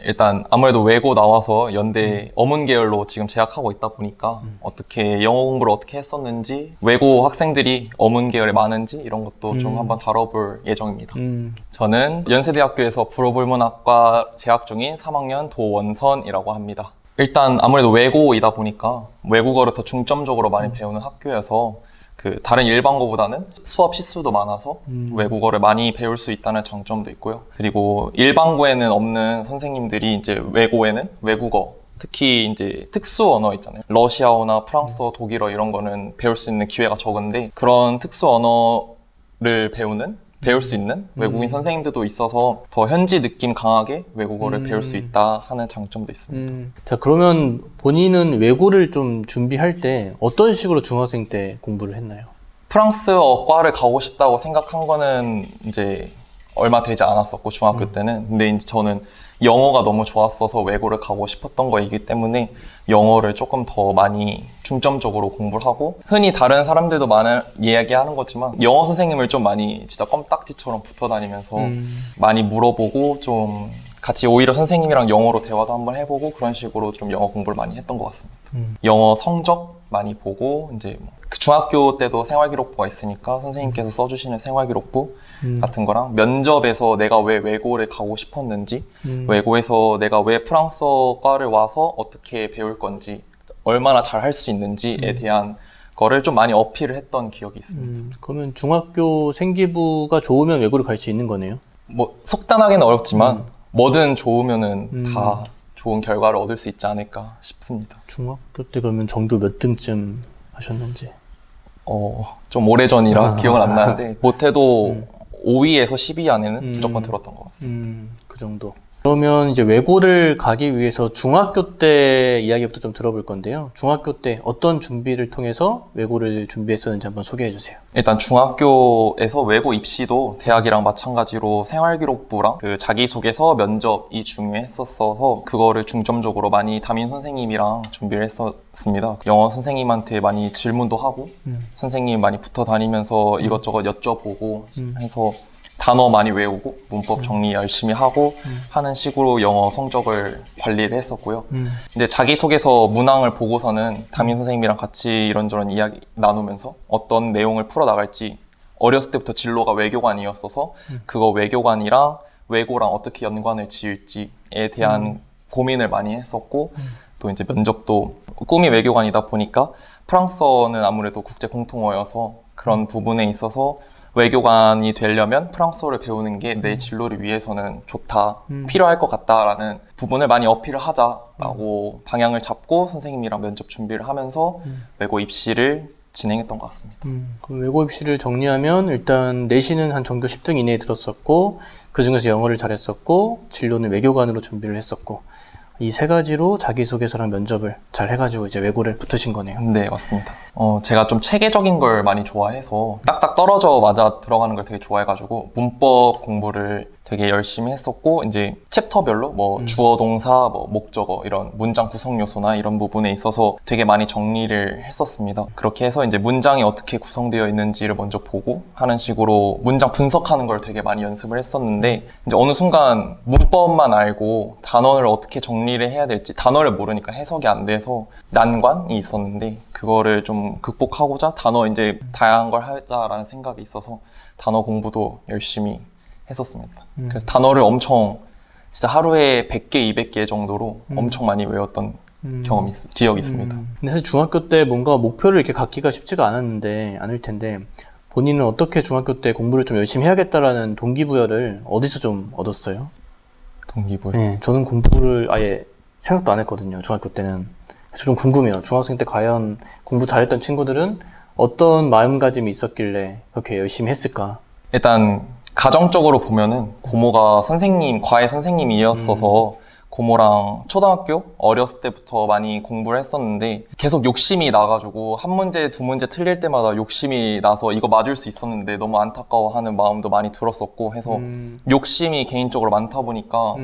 일단 아무래도 외고 나와서 연대 어문 계열로 지금 재학하고 있다 보니까 어떻게 영어 공부를 어떻게 했었는지, 외고 학생들이 어문 계열에 많은지 이런 것도 좀 한번 다뤄볼 예정입니다. 저는 연세대학교에서 불어불문학과 재학 중인 3학년 도원선이라고 합니다. 일단 아무래도 외고이다 보니까 외국어를 더 중점적으로 많이 배우는 학교여서 다른 일반고보다는 수업 시수도 많아서 외국어를 많이 배울 수 있다는 장점도 있고요. 그리고 일반고에는 없는 선생님들이 이제 외고에는 외국어, 특히 이제 특수 언어 있잖아요. 러시아어나 프랑스어, 독일어 이런 거는 배울 수 있는 기회가 적은데, 그런 특수 언어를 배울 수 있는 외국인 선생님들도 있어서 더 현지 느낌 강하게 외국어를 배울 수 있다 하는 장점도 있습니다. 자, 그러면 본인은 외고를 좀 준비할 때 어떤 식으로 중학생 때 공부를 했나요? 프랑스어과를 가고 싶다고 생각한 거는 이제 얼마 되지 않았었고, 중학교 때는. 근데 이제 저는 영어가 너무 좋았어서 외고를 가고 싶었던 거이기 때문에 영어를 조금 더 많이 중점적으로 공부를 하고, 흔히 다른 사람들도 많이 이야기하는 거지만 영어 선생님을 좀 많이 진짜 껌딱지처럼 붙어 다니면서 많이 물어보고, 좀 같이 오히려 선생님이랑 영어로 대화도 한번 해보고, 그런 식으로 좀 영어 공부를 많이 했던 것 같습니다. 영어 성적 많이 보고, 이제 중학교 때도 생활기록부가 있으니까 선생님께서 써주시는 생활기록부 같은 거랑, 면접에서 내가 왜 외고를 가고 싶었는지, 외고에서 내가 왜 프랑스어과를 와서 어떻게 배울 건지, 얼마나 잘 할 수 있는지에 대한 거를 좀 많이 어필을 했던 기억이 있습니다. 그러면 중학교 생기부가 좋으면 외고를 갈 수 있는 거네요? 뭐 속단하기는 어렵지만 뭐든 좋으면은 다 좋은 결과를 얻을 수 있지 않을까 싶습니다. 중학교 때 그러면 전교 몇 등쯤 하셨는지? 좀 오래전이라 기억은 안 나는데 못해도 5위에서 10위 안에는 무조건 들었던 것 같습니다. 그 정도. 그러면 이제 외고를 가기 위해서 중학교 때 이야기부터 좀 들어볼 건데요. 중학교 때 어떤 준비를 통해서 외고를 준비했었는지 한번 소개해 주세요. 일단 중학교에서 외고 입시도 대학이랑 마찬가지로 생활기록부랑 자기소개서, 면접이 중요했었어서 그거를 중점적으로 많이 담임 선생님이랑 준비를 했었습니다. 영어 선생님한테 많이 질문도 하고 선생님 많이 붙어 다니면서 이것저것 여쭤보고 해서 단어 많이 외우고 문법 정리 열심히 하고 하는 식으로 영어 성적을 관리를 했었고요. 이제 자기소개서 문항을 보고서는 담임 선생님이랑 같이 이런저런 이야기 나누면서 어떤 내용을 풀어나갈지, 어렸을 때부터 진로가 외교관이었어서 그거 외교관이랑 외고랑 어떻게 연관을 지을지에 대한 고민을 많이 했었고, 또 이제 면접도 꿈이 외교관이다 보니까 프랑스어는 아무래도 국제 공통어여서 그런 부분에 있어서 외교관이 되려면 프랑스어를 배우는 게 내 진로를 위해서는 좋다, 필요할 것 같다라는 부분을 많이 어필을 하자라고 방향을 잡고 선생님이랑 면접 준비를 하면서 외고 입시를 진행했던 것 같습니다. 그럼 외고 입시를 정리하면 일단 내신은 한 전교 10등 이내에 들었었고, 그 중에서 영어를 잘했었고, 진로는 외교관으로 준비를 했었고, 이 세 가지로 자기소개서랑 면접을 잘 해가지고 이제 외고를 붙으신 거네요. 네, 맞습니다. 제가 좀 체계적인 걸 많이 좋아해서 딱딱 떨어져 맞아 들어가는 걸 되게 좋아해가지고 문법 공부를 되게 열심히 했었고, 이제 챕터별로 뭐 주어, 동사, 뭐 목적어 이런 문장 구성 요소나 이런 부분에 있어서 되게 많이 정리를 했었습니다. 그렇게 해서 이제 문장이 어떻게 구성되어 있는지를 먼저 보고 하는 식으로 문장 분석하는 걸 되게 많이 연습을 했었는데, 이제 어느 순간 문법만 알고 단어를 어떻게 정리를 해야 될지, 단어를 모르니까 해석이 안 돼서 난관이 있었는데, 그거를 좀 극복하고자 단어 이제 다양한 걸 하자라는 생각이 있어서 단어 공부도 열심히 했었습니다. 그래서 단어를 엄청 진짜 하루에 100개, 200개 정도로 엄청 많이 외웠던 기억이 있습니다. 근데 사실 중학교 때 뭔가 목표를 이렇게 갖기가 쉽지가 않을 텐데, 본인은 어떻게 중학교 때 공부를 좀 열심히 해야겠다라는 동기부여를 어디서 좀 얻었어요? 동기부여? 네, 저는 공부를 아예 생각도 안 했거든요, 중학교 때는. 그래서 좀 궁금해요. 중학생 때 과연 공부 잘했던 친구들은 어떤 마음가짐이 있었길래 그렇게 열심히 했을까? 일단 가정적으로 보면은 고모가 과외 선생님이었어서 고모랑 초등학교 어렸을 때부터 많이 공부를 했었는데, 계속 욕심이 나가지고 한 문제, 두 문제 틀릴 때마다 욕심이 나서 이거 맞을 수 있었는데 너무 안타까워하는 마음도 많이 들었었고 해서 욕심이 개인적으로 많다 보니까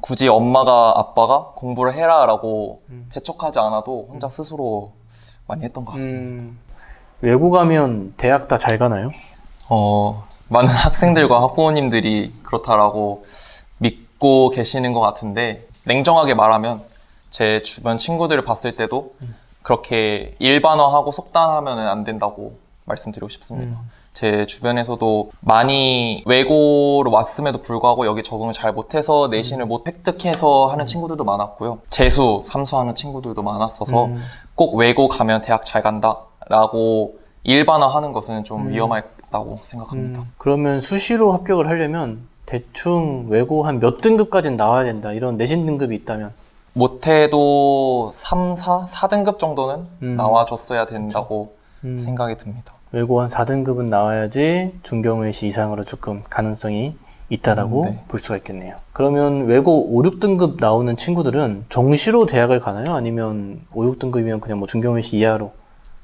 굳이 엄마가, 아빠가 공부를 해라 라고 재촉하지 않아도 혼자 스스로 많이 했던 것 같습니다. 외고 가면 대학 다 잘 가나요? 많은 학생들과 학부모님들이 그렇다라고 믿고 듣고 계시는 것 같은데 냉정하게 말하면 제 주변 친구들을 봤을 때도 그렇게 일반화하고 속단하면 안 된다고 말씀드리고 싶습니다. 제 주변에서도 많이 외고로 왔음에도 불구하고 여기 적응을 잘 못해서 내신을 못 획득해서 하는 친구들도 많았고요. 재수, 삼수하는 친구들도 많았어서 꼭 외고 가면 대학 잘 간다라고 일반화하는 것은 좀 위험하다고 생각합니다. 그러면 수시로 합격을 하려면 대충 외고 한 몇 등급까지는 나와야 된다 이런 내신 등급이 있다면 못해도 3, 4, 4등급 정도는 나와줬어야 된다고 그렇죠. 생각이 듭니다. 외고 한 4등급은 나와야지 중경외시 이상으로 조금 가능성이 있다라고 네. 볼 수가 있겠네요. 그러면 외고 5, 6등급 나오는 친구들은 정시로 대학을 가나요? 아니면 5, 6등급이면 그냥 뭐 중경외시 이하로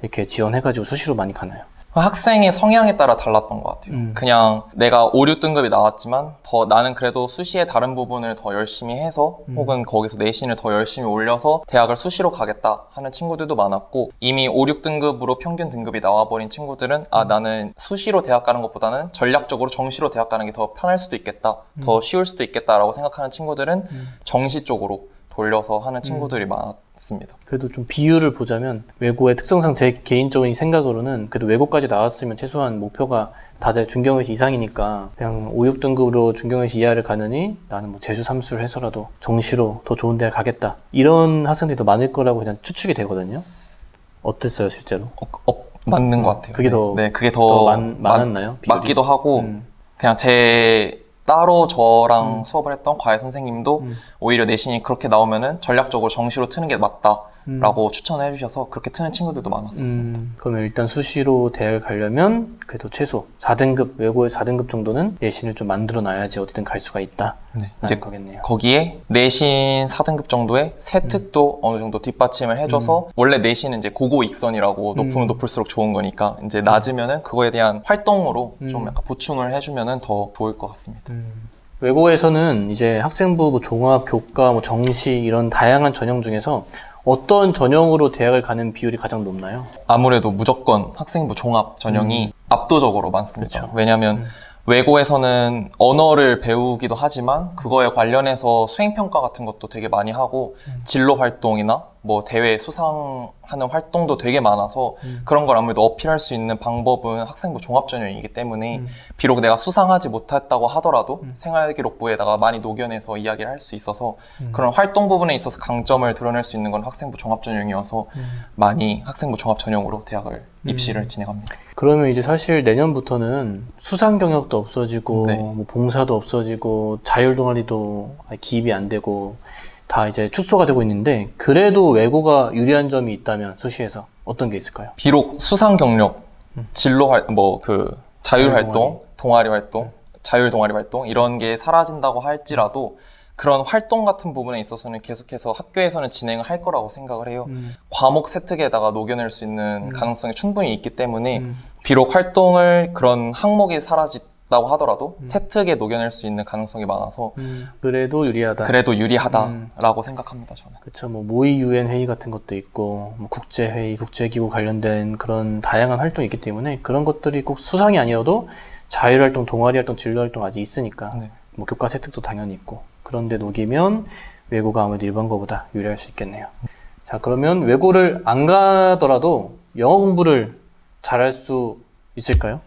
이렇게 지원해가지고 수시로 많이 가나요? 학생의 성향에 따라 달랐던 것 같아요. 그냥 내가 5, 6등급이 나왔지만 더 나는 그래도 수시의 다른 부분을 더 열심히 해서 혹은 거기서 내신을 더 열심히 올려서 대학을 수시로 가겠다 하는 친구들도 많았고 이미 5, 6등급으로 평균 등급이 나와버린 친구들은 아 나는 수시로 대학 가는 것보다는 전략적으로 정시로 대학 가는 게 더 편할 수도 있겠다, 더 쉬울 수도 있겠다라고 생각하는 친구들은 정시 쪽으로 돌려서 하는 친구들이 많았습니다. 그래도 좀 비율을 보자면 외고의 특성상 제 개인적인 생각으로는 그래도 외고까지 나왔으면 최소한 목표가 다들 중경외시 이상이니까 그냥 5, 6등급으로 중경외시 이하를 가느니 나는 뭐 재수 삼수를 해서라도 정시로 더 좋은 대학 가겠다 이런 학생들이 더 많을 거라고 그냥 추측이 되거든요. 어땠어요 실제로? 맞는 것 같아요. 그게 더 그게 더 많았나요? 비율이? 맞기도 하고 그냥 제 따로 저랑 수업을 했던 과외 선생님도 오히려 내신이 그렇게 나오면은 전략적으로 정시로 트는 게 맞다라고 추천을 해주셔서 그렇게 트는 친구들도 많았었습니다. 그러면 일단 수시로 대학을 가려면 그래도 최소 4등급, 외고의 4등급 정도는 내신을 좀 만들어 놔야지 어디든 갈 수가 있다. 네, 이제 거겠네요. 거기에 내신 4등급 정도의 세특도 어느 정도 뒷받침을 해줘서 원래 내신은 이제 고고 익선이라고 높으면 높을수록 좋은 거니까 이제 낮으면은 그거에 대한 활동으로 좀 약간 보충을 해주면은 더 좋을 것 같습니다. 외고에서는 이제 학생부 뭐 종합, 교과, 뭐 정시 이런 다양한 전형 중에서 어떤 전형으로 대학을 가는 비율이 가장 높나요? 아무래도 무조건 학생부 종합 전형이 압도적으로 많습니다. 그쵸. 왜냐하면 외고에서는 언어를 배우기도 하지만 그거에 관련해서 수행평가 같은 것도 되게 많이 하고 진로 활동이나 뭐 대회 수상하는 활동도 되게 많아서 그런 걸 아무래도 어필할 수 있는 방법은 학생부 종합 전형이기 때문에 비록 내가 수상하지 못했다고 하더라도 생활기록부에다가 많이 녹여내서 이야기를 할 수 있어서 그런 활동 부분에 있어서 강점을 드러낼 수 있는 건 학생부 종합 전형이어서 많이 학생부 종합 전형으로 대학을 입시를 진행합니다. 그러면 이제 사실 내년부터는 수상 경력도 없어지고 네. 뭐 봉사도 없어지고 자율 동아리도 기입이 안 되고 다 이제 축소가 되고 있는데 그래도 외고가 유리한 점이 있다면 수시에서 어떤 게 있을까요? 비록 수상 경력, 진로 자율 활동, 동아리 활동, 자율 동아리 활동 이런 게 사라진다고 할지라도 그런 활동 같은 부분에 있어서는 계속해서 학교에서는 진행을 할 거라고 생각을 해요. 과목 세특에다가 녹여낼 수 있는 가능성이 충분히 있기 때문에 비록 활동을 그런 항목이 사라진다고 하더라도 세특에 녹여낼 수 있는 가능성이 많아서 그래도 유리하다. 그래도 유리하다라고 생각합니다. 저는. 그렇죠. 뭐 모의 유엔 회의 같은 것도 있고 뭐 국제 회의, 국제기구 관련된 그런 다양한 활동이 있기 때문에 그런 것들이 꼭 수상이 아니어도 자율 활동, 동아리 활동, 진로 활동 아직 있으니까 네. 뭐 교과 세특도 당연히 있고 그런데 녹이면 외고가 아무래도 일반 거보다 유리할 수 있겠네요. 자, 그러면 외고를 안 가더라도 영어 공부를 잘할 수 있을까요?